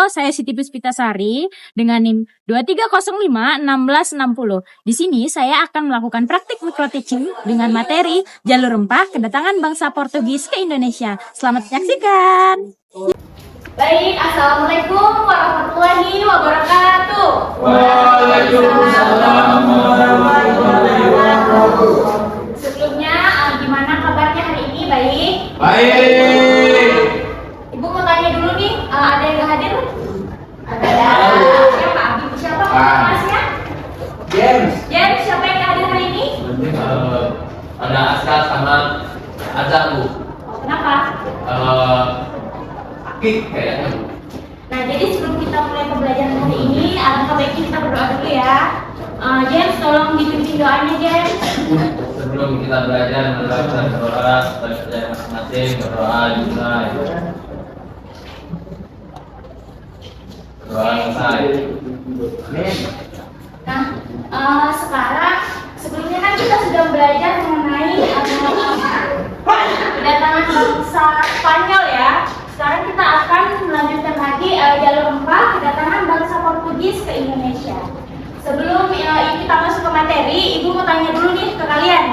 Halo, saya Siti Puspitasari dengan NIM 23051660. Di sini saya akan melakukan praktik micro teaching dengan materi jalur rempah kedatangan bangsa Portugis ke Indonesia. Selamat menyaksikan. Baik, Assalamualaikum warahmatullahi wabarakatuh. Waalaikumsalam warahmatullahi wabarakatuh. Sebelumnya, gimana kabarnya hari ini? Baik? Baik. Ibu mau tanya dulu nih, ada yang gak hadir? Ada. Siapa? Ibu siapa? Kelasnya? James. James, siapa yang gak hadir hari ini? Ada Aska sama Azza, Bu. Oh, kenapa? Akik kayaknya, Bu. Nah, jadi sebelum kita mulai pembelajaran hari ini, alangkah baiknya kita berdoa dulu ya. James, tolong dipimpin doanya, James. Sebelum kita belajar melakukan berdoa, belajar masing-masing berdoa dimulai. Berdoa selesai. Nah, sekarang sebelumnya kan kita sudah belajar mengenai kedatangan bangsa Spanyol ya. Sekarang kita akan melanjutkan lagi jalur rempah kedatangan bangsa Portugis ke Indonesia. Sebelum kita masuk ke materi, Ibu mau tanya dulu nih ke kalian.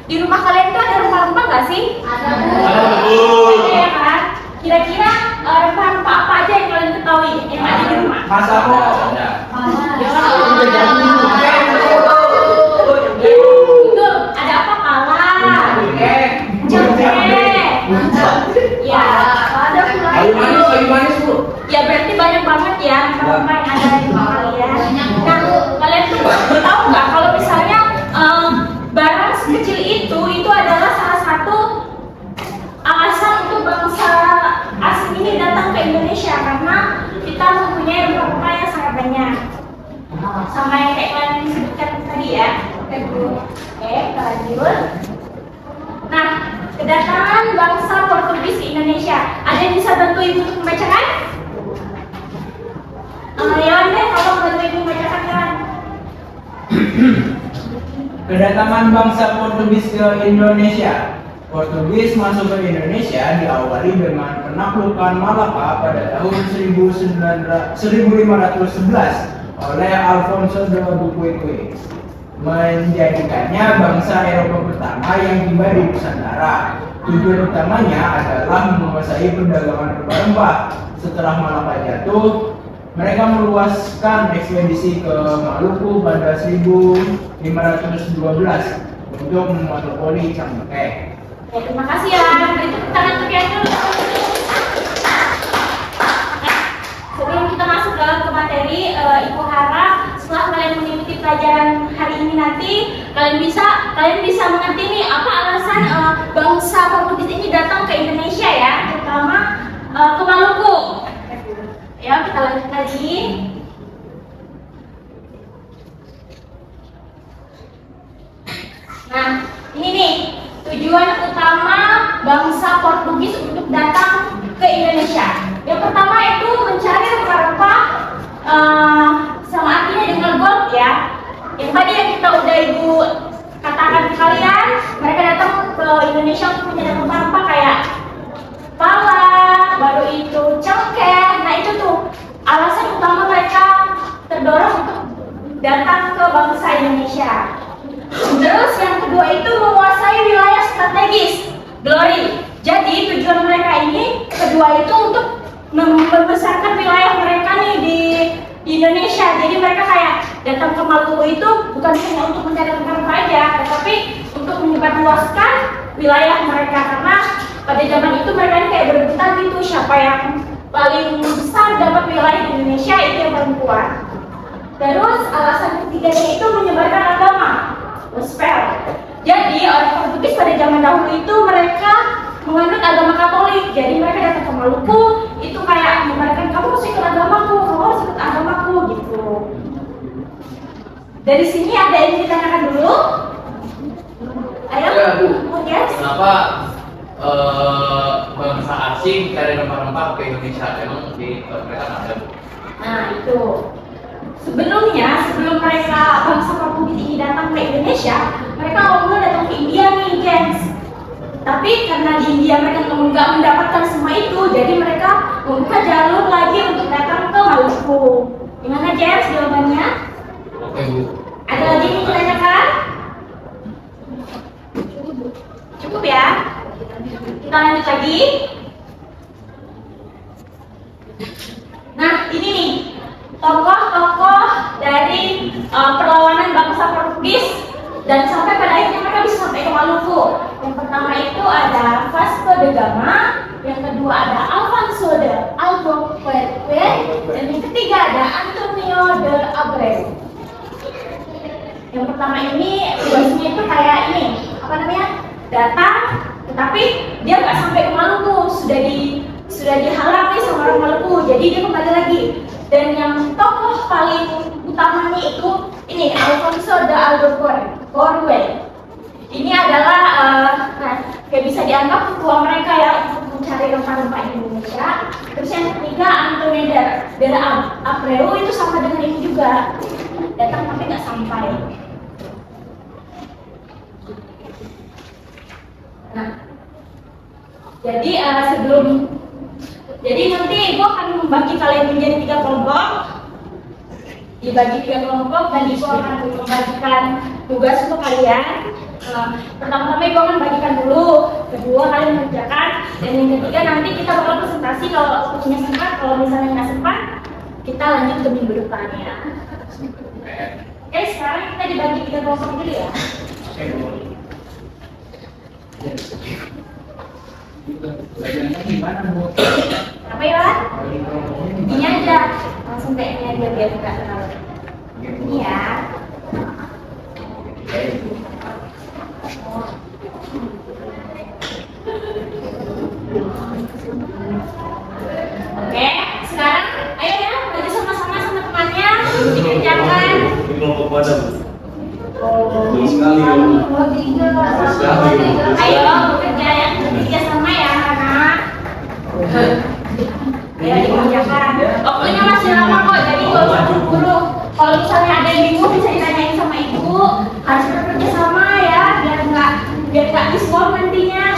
Di rumah kalian tuh ada rempah-rempah nggak sih? Ada. Ada ya kan? Kira-kira rempah-rempah apa aja yang kalian ketahui yang ada di rumah? Masako. Ada. Betul, ada apa? Pala, cengkeh, ya, ada pula. Kayu manis, Bu. Ya berarti banyak banget ya rempah yang ada di rumah kalian. Nah, kalian tuh tahu nggak kalau misalnya barang sekecil itu adalah salah satu alasan untuk bangsa asing ini datang ke Indonesia karena kita mempunyai rempah-rempah yang sangat banyak. Sama yang kayak kalian sebutkan tadi ya. Oke, kita lanjut. Nah, kedatangan bangsa Portugis ke Indonesia. Ada yang bisa bantu Ibu untuk membacakan? Yawan deh, tolong bantu Ibu membacakan kan? Kedatangan bangsa Portugis ke Indonesia. Portugis masuk ke Indonesia diawali dengan penaklukan Malaka pada tahun 1511 oleh Alfonso de Buqueque, menjadikannya bangsa Eropa pertama yang tiba di Nusantara. Tujuan utamanya adalah menguasai perdagangan rempah-rempah. Setelah Malaka jatuh, mereka meluaskan ekspedisi ke Maluku pada 1512 untuk memonopoli cengkeh. Ya, terima kasih ya. Beri tepuk tangan untuk yang dulu. Sebelum kita masuk dalam ke materi, Ibu harap setelah kalian mengikuti pelajaran hari ini nanti kalian bisa mengerti nih apa alasan bangsa Portugis ini datang ke Indonesia ya, terutama ke Maluku. Ya, kita lanjut lagi. Nah, ini nih tujuan utama bangsa Portugis untuk datang ke Indonesia. Yang pertama itu mencari rempah-rempah, sama artinya dengan gold ya. Yang tadi yang kita udah Ibu katakan ke kalian, mereka datang ke Indonesia untuk mencari rempah-rempah kayak pala, baru itu cengkeh. Nah itu tuh alasan utama mereka terdorong untuk datang ke bangsa Indonesia. Terus yang kedua itu menguasai wilayah strategis, glory. Jadi tujuan mereka ini kedua itu untuk membesarkan wilayah mereka nih di Indonesia. Jadi mereka kayak datang ke Maluku itu bukan hanya untuk mencari rempah aja, tetapi untuk menyebarluaskan wilayah mereka karena pada zaman itu mereka ini kayak berebutan gitu siapa yang paling besar dapat wilayah di Indonesia itu yang paling kuat. Terus alasan ketiganya itu menyebarkan agama. Gospel. Jadi orang Portugis pada zaman dahulu itu mereka menganut agama Katolik. Jadi mereka datang ke Maluku itu kayak menyebarkan kamu harus ikut agamaku, kamu harus ikut agamaku gitu. Dari sini ada yang ditanyakan dulu? Ayo, Ya, Bu. yes. Kenapa bangsa asing cari rempah-rempah ke Indonesia? Emang di mereka nggak ada, Bu? Nah itu sebelum mereka bangsa Portugis ini datang ke Indonesia, mereka awalnya datang ke India nih, James. Tapi karena di India mereka nggak mendapatkan semua itu, jadi mereka membuka jalur lagi untuk datang ke Maluku. Gimana James jawabannya? Oke Bu. Ada lagi yang ditanyakan? Cukup ya? Kita lanjut lagi. Nah, ini nih tokoh-tokoh dari perlawanan bangsa Portugis dan sampai pada akhirnya mereka bisa sampai ke Maluku. Yang pertama itu ada Vasco da Gama, yang kedua ada Alfonso de Albuquerque, dan yang ketiga ada Antonio de Abreu. Yang pertama ini tugasnya itu kayak ini, apa namanya? Datang, tetapi dia nggak sampai ke Maluku, sudah dihalang nih sama orang Maluku, jadi dia kembali lagi. Dan yang tokoh paling utamanya itu ini Alfonso de Albuquerque. Ini adalah kayak bisa dianggap ketua mereka ya untuk mencari rempah-rempah di Indonesia. Terus yang ketiga Antonio de Abreu itu sama dengan ini juga, datang tapi nggak sampai. Nah, jadi nanti gue akan membagi kalian menjadi 3 kelompok, dibagi 3 kelompok, dan gue akan membagikan tugas untuk kalian. Pertama-tama gue akan bagikan dulu, kedua kalian mengerjakan, dan yang ketiga nanti kita bakal presentasi kalau waktunya sempat. Kalau misalnya nggak sempat, kita lanjut ke minggu depan ya. Oke, sekarang kita dibagi 3 kelompok dulu ya. Belajarnya gimana Bu? Apa ya? Ini aja, langsung kayak ini aja biar nggak terlalu. Ini ya. Oke, sekarang ayo ya, belajar sama-sama sama temannya, dikerjakan. Ini kelompok mana Bu? Oh, sekali ya Bu. Ayo bekerja yang ketiga sama ya anak. Ayo dikerjakan. Waktunya masih lama kok, jadi nggak usah buru-buru. Kalau misalnya ada yang bingung bisa ditanyain sama ibu. Harus bekerja sama ya, biar nggak diskon nantinya.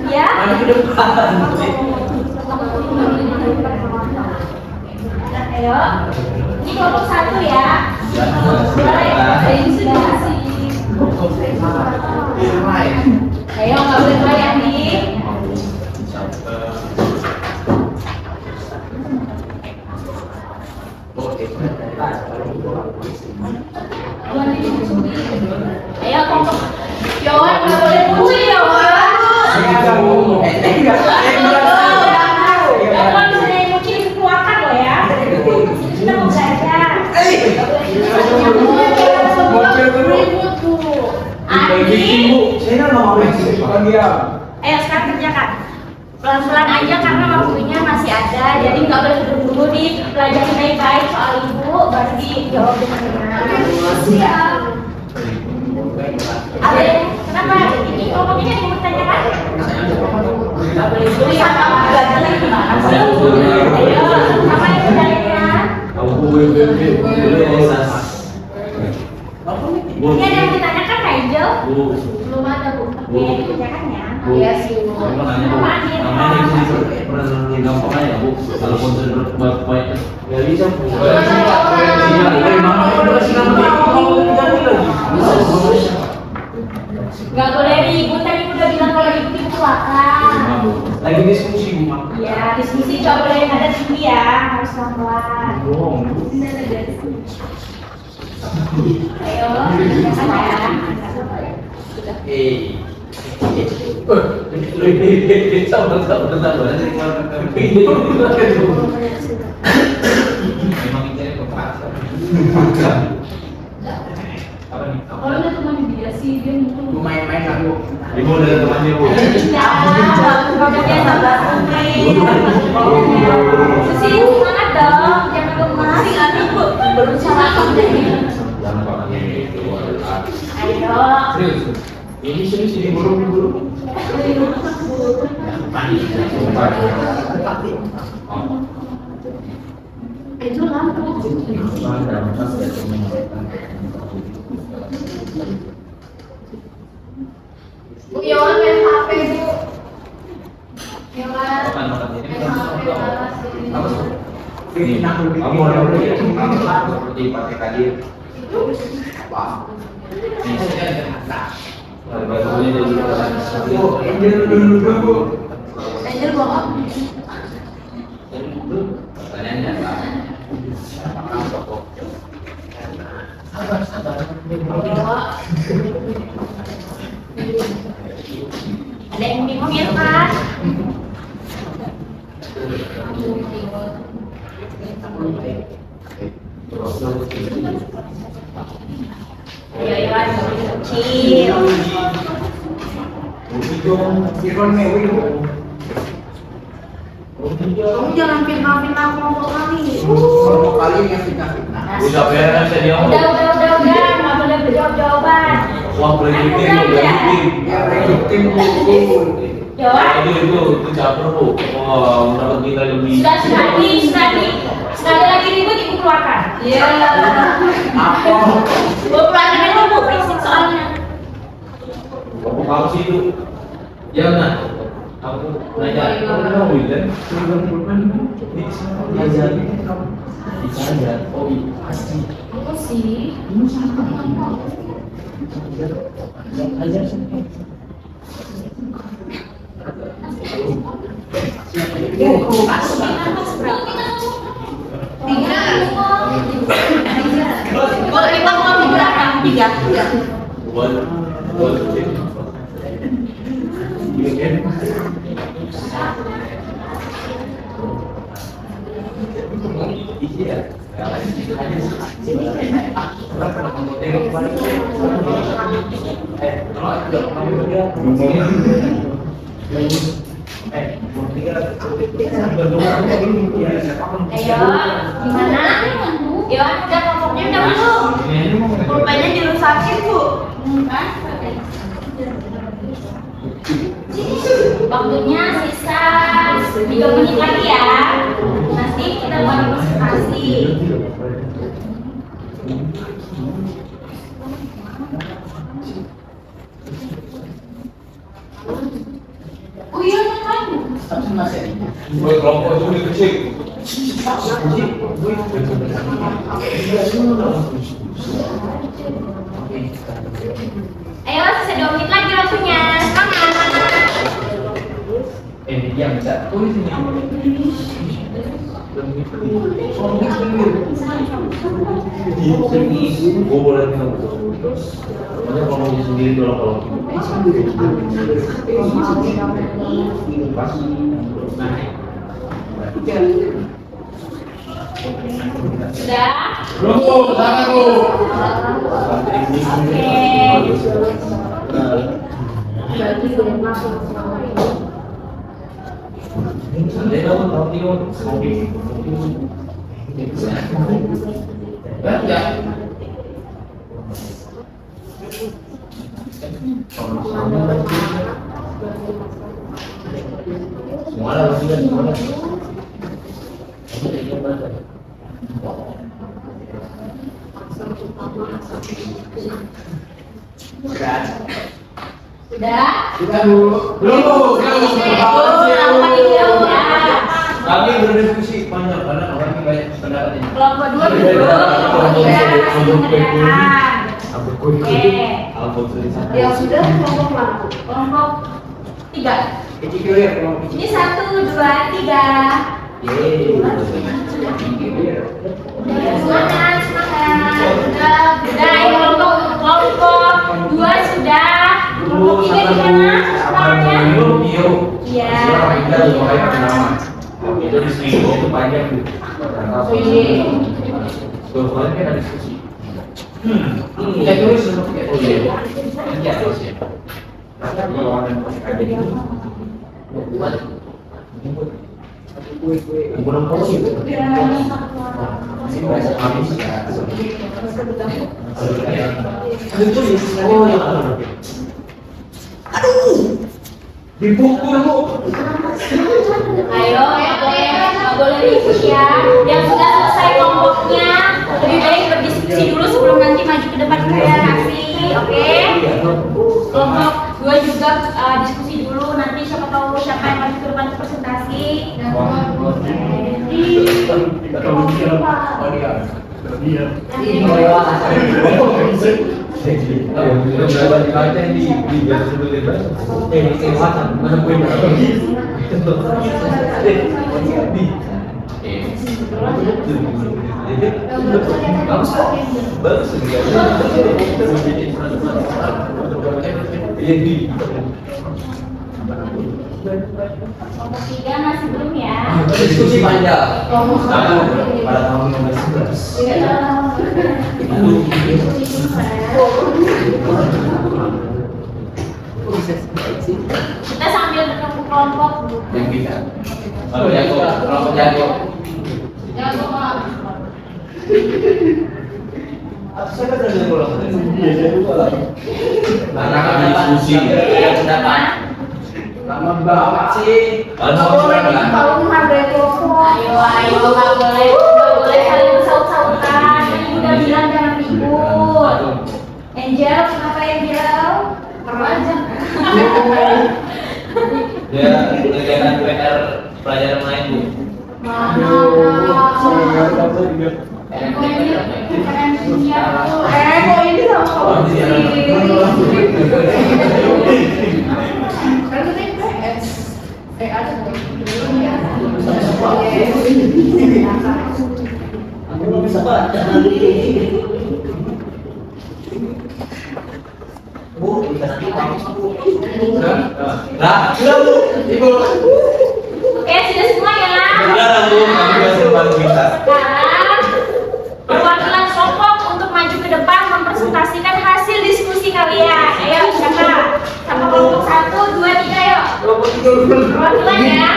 Ya. Ayo. Ini kelompok 1 ya. Ayo nggak boleh bayar nih. Ayo kelompok Yowan nggak boleh muncul Yowan. Kalau misalnya muncul dikeluarkan loh ya. Kita mau belajar. Ayo sekarang kerjakan. Pelan-pelan aja karena waktunya masih ada, jadi nggak boleh buru-buru nih. Belajar baik-baik soal ibu, baru dijawab dengan benar. Ada yang kenapa ini kelompok ini ada yang bertanyakan? Nggak boleh buru ya, kamu belajar lagi gimana sih? Ayo, sama yang bertanya. Ini ada yang ditanyakan Kak Angel? Belum ada Bu. Oke, ditanyakan ya. Iya sih. Namanya pernah gampang aja Bu. Kalau konsen berbaik nggak bisa Bu. Nggak boleh ribut, tadi udah bilang kalau ribut itu silakan. Lagi diskusi Bu. Iya, diskusi nggak boleh nada tinggi ya, harus pelan-pelan. Ayo, kerjakan ya. Memang ini kekerasan. Apa nih? Kalau udah teman dia sih, dia itu. Main-main aku. Ibu dari temannya Bu. Ya, kalau dia sabar sendiri. Susi, semangat dong, jangan lemas. Nanti Bu, berusaha kerjanya. Jangan pakai itu. Ayo. Serius? Ini sini buru-buru. Itu lampu. Bu Yohan main HP, Bu. Yohan. Makan makan ini. Main HP kelas ini. Kamu ada proyek seperti pakai kadir. Baru-baru ini jadi Angel bohong. pertanyaannya apa? Ada yang bingung ya, Pak? Ayo, Iwan, kecil. Kamu jangan fitnah-fitnah kelompok kami. Kelompok kali yang fitnah-fitnah. udah beres ya dia. Udah, nggak boleh berjawab jawaban. Wah, berhenti, berhenti. Ya, tim Jawab. Itu caper bu. Wah, mendapat kita lebih. Sudah ada lagi ribut ibu keluarkan. Iya. apa? Bu keluarkan aja bu, berisik soalnya. Kamu sih itu. Jangan. Aku belajar. Kamu bilang. Belajar. Belajar. Oh, pasti. Apa sih? Kalau lima mau di belakang tiga. Buat. Ayo, gimana? Ya, udah kelompoknya udah belum? Pulpennya dirusakin bu. Waktunya sisa 3 menit lagi ya. Nanti kita baru presentasi. Oh iya, kan? Buat kelompok itu dikecil. Ayo, sisa 2 menit lagi waktunya. Semangat. Yang bisa tulis ini. Gue boleh minum. Makanya kalau mau sendiri kalau Sudah? belum bu, sana bu. Semua harus juga. Sudah? Kita dulu. Belum. Lama ini ya. Kami berdiskusi panjang karena orangnya banyak pendapat ini. Kelompok 2 dulu, kelompok 3 Oke. Ya sudah, kelompok mana? Kelompok 3. Ini 1, 2, 3. Semangat. Sudah, kelompok 2 sudah. Kelompok 3 di mana? Namanya? Iya. Itu di sini itu panjang tuh. Kemudian kan ada diskusi. Kita tulis dulu. Oh iya. Nanti ada sih. Kalau orang ada di sini. Bukan porsi. Ini bahasa kami sih. Oh ya. Dipukul bu. Ayo, nggak boleh ribut ya. Yang sudah selesai kelompoknya, lebih baik berdiskusi dulu sebelum nanti maju ke depan reaksi. Oke? Kelompok 2 juga diskusi dulu, nanti siapa tahu siapa yang maju ke depan untuk presentasi. Kelompok 3 masih belum ya? Diskusi panjang. Pada tahun 2011. Kita sambil ketemu kelompok. Yang kita. Kalau jago, kelompok jago. Jago Pak. Saya kan dari kelompok mana kami diskusi yang pendapat. Lama banget sih. Ayo, nggak boleh saling bersaut-sautan. Tadi udah bilang jangan ribut. Angel, kenapa Angel? Perlu aja. Dia mengerjakan PR pelajaran lain, Bu. Kok ini sama Aku belum bisa baca. Bu, dikasih Bu. Nah, sudah Bu, Ibu. Oke, sudah semua ya lah. Sudah Bu, kami masih baru bisa. Sekarang perwakilan kelompok untuk maju ke depan mempresentasikan hasil diskusi kalian. Ayo, siapa? Sama kelompok 1, 2, 3, yuk. Perwakilan ya.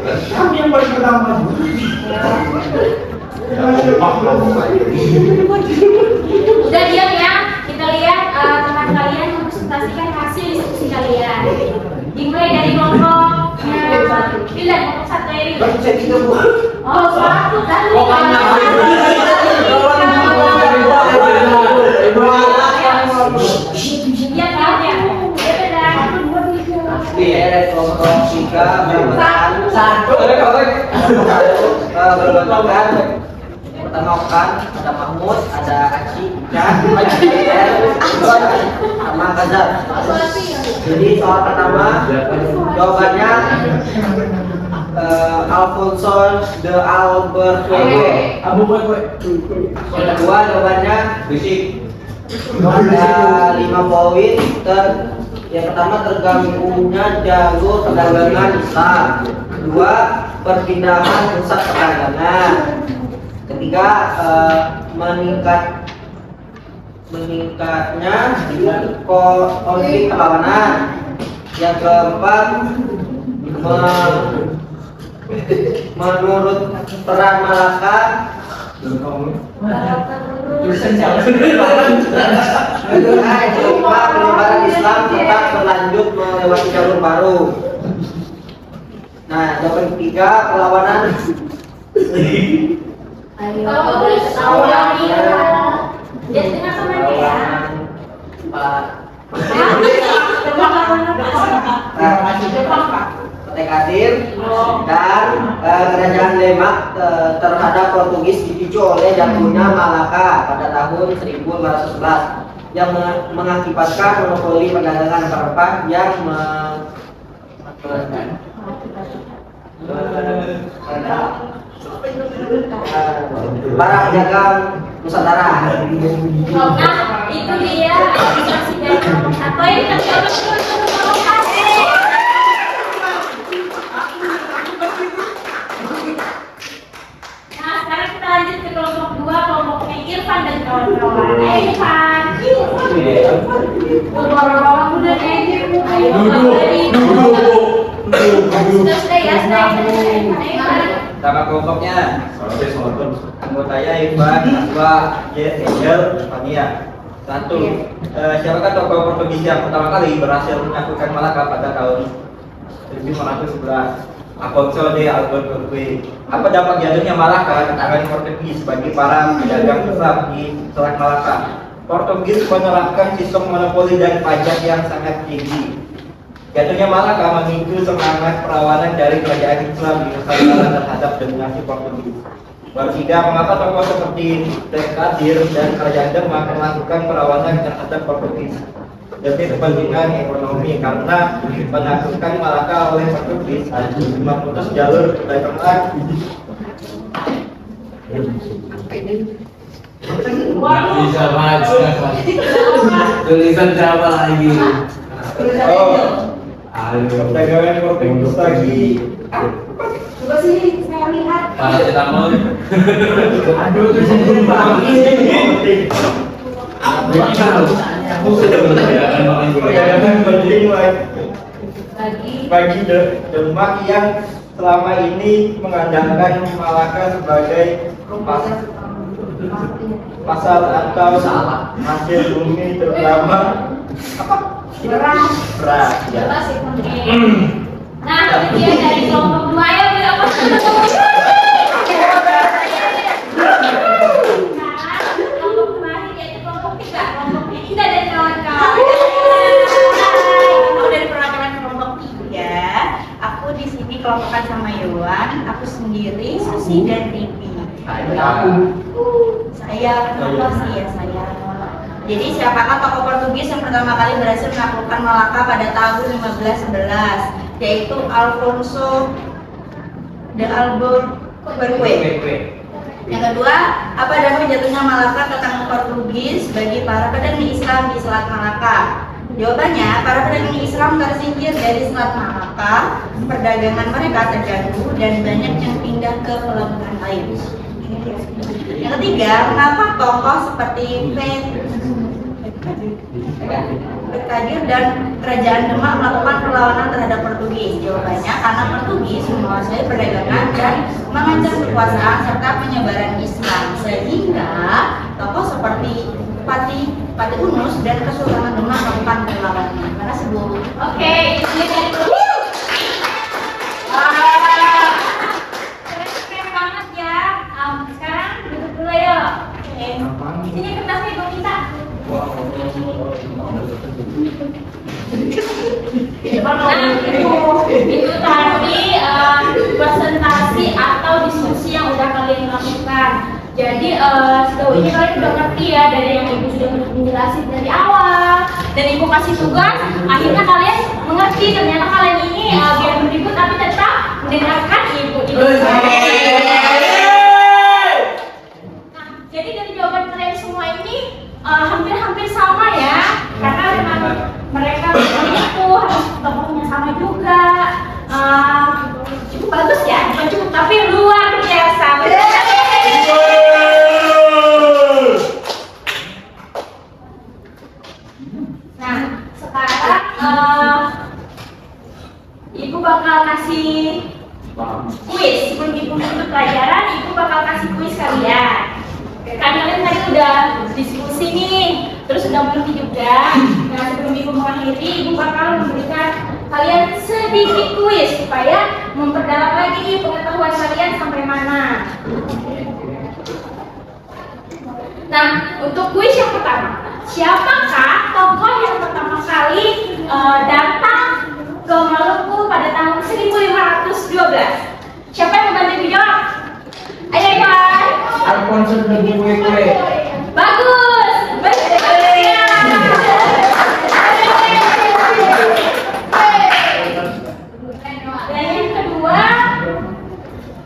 Kami yang paling pertama. Udah diam ya. Kita lihat teman kalian mempresentasikan hasil diskusi kalian. Dimulai dari kelompok Bila kelompok 1 ini. Oh, 1 tadi. Iya, ya. Kelompok 3 berbentukan pertama Okan, ada Mahmud, ada Aci, Ica, sama Kazar. Jadi soal pertama jawabannya Alfonso de Albuquerque. Yang kedua jawabannya ada 5 poin. Yang pertama tergabungnya jalur perdagangan Islam. Kedua, perpindahan pusat perdagangan. Ketiga, meningkatnya konflik perlawanan. Yang keempat, menurut peran Malaka penyebaran Islam tetap berlanjut melewati jalur baru. Nah, jawaban ketiga perlawanan. Kalau boleh ketawa jadi dengan temannya ya. Kadir dan kerajaan Demak terhadap Portugis dipicu oleh jatuhnya Malaka pada tahun 1511 yang mengakibatkan monopoli perdagangan rempah yang para pedagang Nusantara. Nah, itu dia administrasi dari kelompok 1 ini terjawab terima kasih. Nah, sekarang kita lanjut ke kelompok 2, kelompoknya Irfan dan kawan-kawan. Ayo Irfan. Kawan-kawan udah nih. Ayo sudah ya, sudah. Nama kelompoknya anggotanya Irfan, Aswa, Angel, Fania. 1. Siapakah tokoh Portugis yang pertama kali berhasil menaklukkan Malaka pada tahun 1511? Alfonso de Albuquerque. Apa dampak jatuhnya Malaka ke tangan Portugis bagi para pedagang besar di Selat Malaka? Portugis menerapkan sistem monopoli dan pajak yang sangat tinggi. Jatuhnya Malaka memicu semangat perlawanan dari kerajaan Islam di Nusantara terhadap dominasi Portugis. Baru tiga, mengapa tokoh seperti Kadir dan Kerajaan Demak melakukan perlawanan terhadap Portugis demi kepentingan ekonomi, karena penaklukan Malaka oleh Portugis memutus jalur dagangan. Nggak bisa baca. Tulisan siapa lagi? Perdagangan Portugis lagi. Coba sini saya lihat. Paracetamol. Aduh, itu sebelum Perdagangan penting bagi Demak yang selama ini mengandalkan Malaka sebagai pasar atau hasil bumi, terutama beras. Ya. Nah, kemudian dari kelompok 2 ayo beli apa? Kelompok kemarin yaitu kelompok 3. Kelompok 3 dan kawan-kawan. Aku dari perwakilan kelompok 3. Aku di sini kelompokan sama Yohan, aku sendiri, Susi dan Ripi. Saya kenapa sih ya saya? Jadi siapakah tokoh Portugis yang pertama kali berhasil menaklukkan Malaka pada tahun 1511? Yaitu Alfonso de Albuquerque. Yang kedua, apa dampak jatuhnya Malaka ke tangan Portugis bagi para pedagang Islam di Selat Malaka? Jawabannya, para pedagang Islam tersingkir dari Selat Malaka, perdagangan mereka terganggu dan banyak yang pindah ke pelabuhan lain. Yang ketiga, mengapa tokoh seperti Kadir dan Kerajaan Demak melakukan perlawanan terhadap Portugis? Jawabannya, karena Portugis menguasai perdagangan dan mengancam kekuasaan serta penyebaran Islam, sehingga tokoh seperti Pati Unus dan Kesultanan Demak melakukan perlawanan. Terima kasih, Bu. Oke, ini dari keren banget ya. Sekarang duduk dulu ya. Ini kertasnya gue minta. Itu tadi presentasi atau diskusi yang udah kalian lakukan. Jadi sejauh ini kalian udah ngerti ya dari yang ibu sudah menjelasin dari awal, dan ibu kasih tugas, akhirnya kalian mengerti ternyata kalian ini biar berikut tapi tetap mendengarkan ibu. Nah, jadi dari jawaban kalian semua ini hampir-hampir sama ya, karena memang mereka itu harus tokohnya sama juga. Cukup bagus ya, bukan cukup tapi luar biasa. Nah, sekarang ibu bakal kasih kuis. Sebelum ibu menutup pelajaran, ibu bakal kasih kuis kalian. Kalian tadi udah diskusi nih, terus udah mengerti juga. Nah, sebelum ibu mengakhiri, ibu bakal memberikan kalian sedikit kuis supaya memperdalam lagi nih pengetahuan kalian sampai mana. Nah, untuk kuis yang pertama, siapakah tokoh yang pertama kali datang ke Maluku pada tahun 1512? Siapa yang membantu ibu jawab? Ayo, Iwan. Alfonso de Albuquerque. Bagus. Dan yang kedua,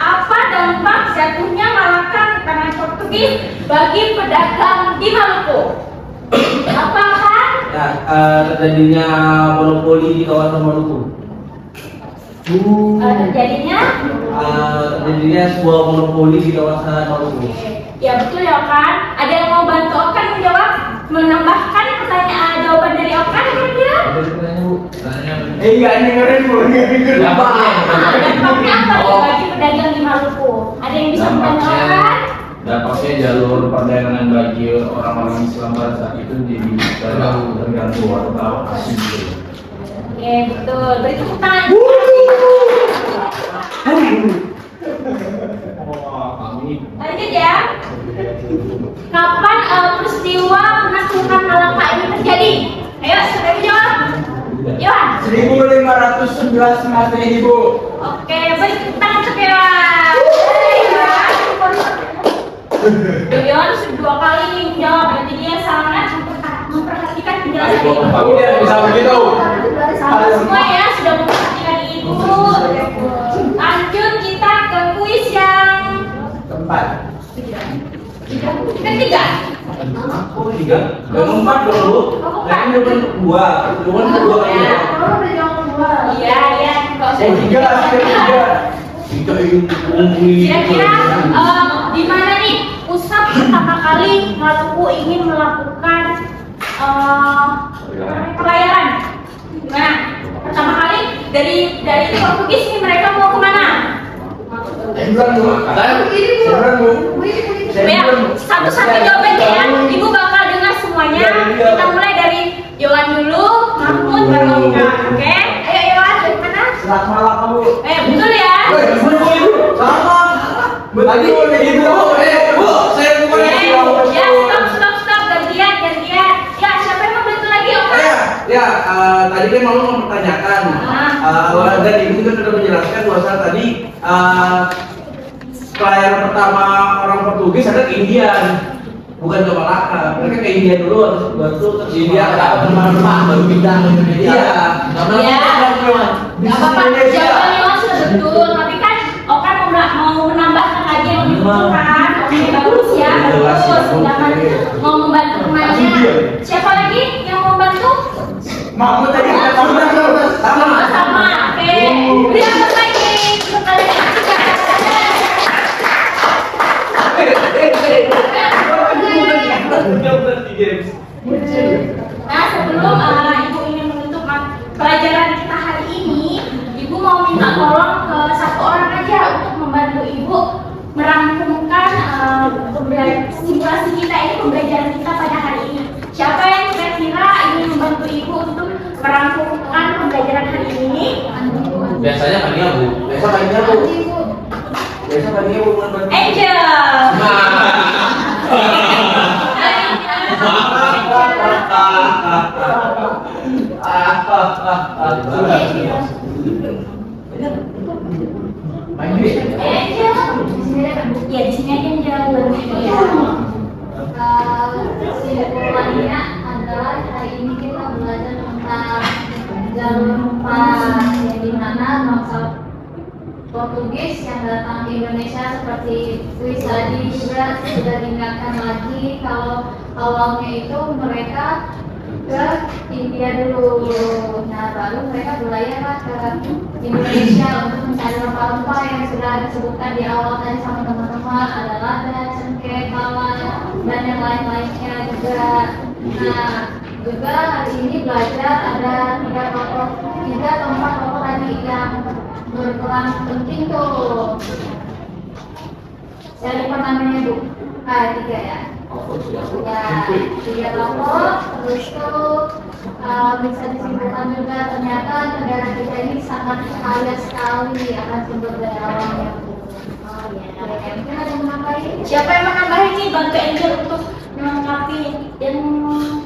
apa dampak jatuhnya Malaka ke tangan Portugis bagi pedagang di Maluku? Apakah Nah, terjadinya monopoli di kawasan Maluku. terjadinya? Terjadinya sebuah monopoli di kawasan Maluku. Ya betul ya Okan. Ada yang mau bantu Okan menjawab? Menambahkan pertanyaan jawaban dari Okan kira-kira? Apa sih pertanyaan, Bu? Enggak dengerin, Bu. Dampaknya apa nih bagi pedagang di Maluku? Ada yang bisa membantu Okan? Dampaknya jalur perdagangan bagi orang-orang Islam pada saat itu jadi terganggu atau asing gitu. Oke betul. Beri tepuk tangan. Lanjut ya. Kapan peristiwa penaklukan Malaka ini terjadi? Ayo, siapa yang jawab? Yohan. 1511 Masehi, Bu. Oke, beri tangan sekarang. Yoyon sudah 2 kali menjawab, berarti dia sangat memperhatikan penjelasan Aku ibu. tidak bisa begitu. Sama semua ya sudah memperhatikan ibu. Lanjut kita ke kuis yang Keempat. ketiga. Oh, 3. Yang 4 dulu. Yang kedua. Kedua kali. Iya, iya. Nggak usah Oh, 3 ketiga. Kira-kira di mana nih pusat pertama kali Maluku ingin melakukan pelayaran? Di mana? Pertama kali dari Portugis ini mereka mau kemana? Saya duluan, Bu. Ya, satu-satu jawabannya ya. Ibu bakal dengar semuanya. Kita mulai dari Yohan dulu, Mahmud baru Ika. Oke? Ayo Yohan, dari mana? Selat Malaka, Bu. Betul ya. Sama. Betul, Ibu. Bu, saya bukan Ya, stop, gantian. Ya, siapa yang mau bantu lagi, Om? Ya, tadi kan mau mempertanyakan, dan ibu juga sudah menjelaskan bahwa tadi pelayaran pertama orang Portugis ada ke Indian, bukan ke Malaka. Mereka ke India dulu, terus India teman-teman baru pindah ke Indonesia. Ya. Gak apa-apa, jawaban Yohan sudah betul. Tapi kan Okan mau menambahkan lagi yang lebih betul kan? Oke, bagus ya. Bagus. Jangan mau membantu temannya. Siapa lagi yang mau membantu? Mahmud tadi kita sama. Sama. Oke. Beri yang lagi. Sekali Nah, sebelum Ibu ingin menutup pelajaran kita hari ini, Ibu mau minta tolong ke satu orang aja untuk membantu Ibu merangkumkan simulasi kita ini, pembelajaran kita pada hari ini. Siapa yang kira-kira ingin membantu Ibu untuk merangkumkan pembelajaran hari ini? Biasanya kan dia, Bu. Biasa kan dia, Bu. Angel. Angel. Ya, di sini aja Angel. Kesimpulannya adalah hari ini kita belajar tentang jalur rempah, yang dimana bangsa Portugis yang datang ke Indonesia seperti Wis tadi juga sudah diingatkan lagi kalau awalnya itu mereka ke India dulu. Nah, baru mereka berlayar ke Indonesia untuk mencari rempah-rempah yang sudah disebutkan di awal tadi sama teman-teman, ada lada, cengkeh, bawang, dan yang lain-lainnya juga. Nah, juga hari ini belajar ada 3 atau 4 tokoh tadi yang berperan penting tuh. Saya lupa namanya, Bu. 3 ya. Ya, 3 tokoh. Terus tuh bisa disimpulkan juga ternyata negara kita ini sangat kaya sekali akan sumber daya alamnya, Bu. Mungkin ada yang menambahin? Siapa yang mau nambahin nih, bantu Angel untuk melengkapi yang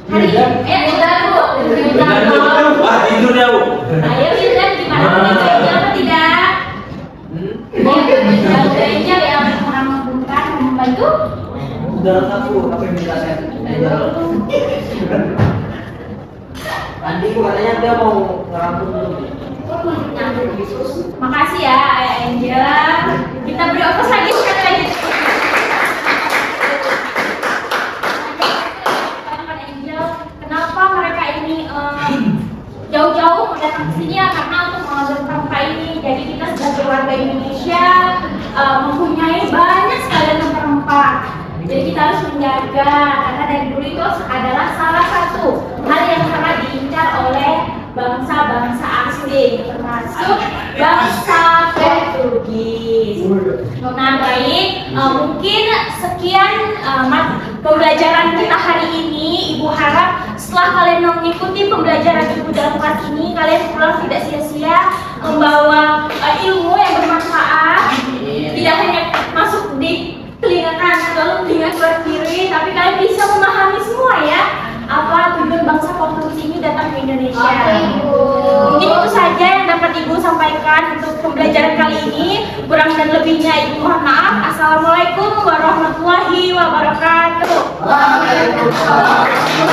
hari ini? Udah Bu. Wah, tidur ya, Bu. Ayo Wildan, gimana? Bantu Angel apa tidak? Bantu Angel yang merangkumkan, membantu. Udah satu, apa yang dijelaskan? Nanti katanya dia mau ngerangkum dulu. Makasih ya Angel. Kita beri ongkos lagi sekali lagi. Angel, kenapa mereka ini jauh-jauh datang ke sini ya? Karena untuk mengambil rempah ini. Jadi kita sebagai warga Indonesia mempunyai banyak sekali rempah-rempah. Jadi kita harus menjaga karena dari dulu itu adalah salah satu hal yang sangat diincar oleh bangsa-bangsa asing, termasuk bangsa Portugis. Nah, baik, mungkin sekian pembelajaran kita hari ini. Ibu harap setelah kalian mengikuti pembelajaran Ibu dalam kelas ini, kalian pulang tidak sia-sia membawa ilmu yang bermanfaat, tidak hanya masuk di telinga kanan lalu telinga sebelah kiri, tapi kalian bisa memahami semua ya apa tujuan bangsa Portugis ini datang ke Indonesia. Mungkin pelajaran kali ini. Kurang dan lebihnya ibu mohon maaf. Assalamualaikum warahmatullahi wabarakatuh. Waalaikumsalam.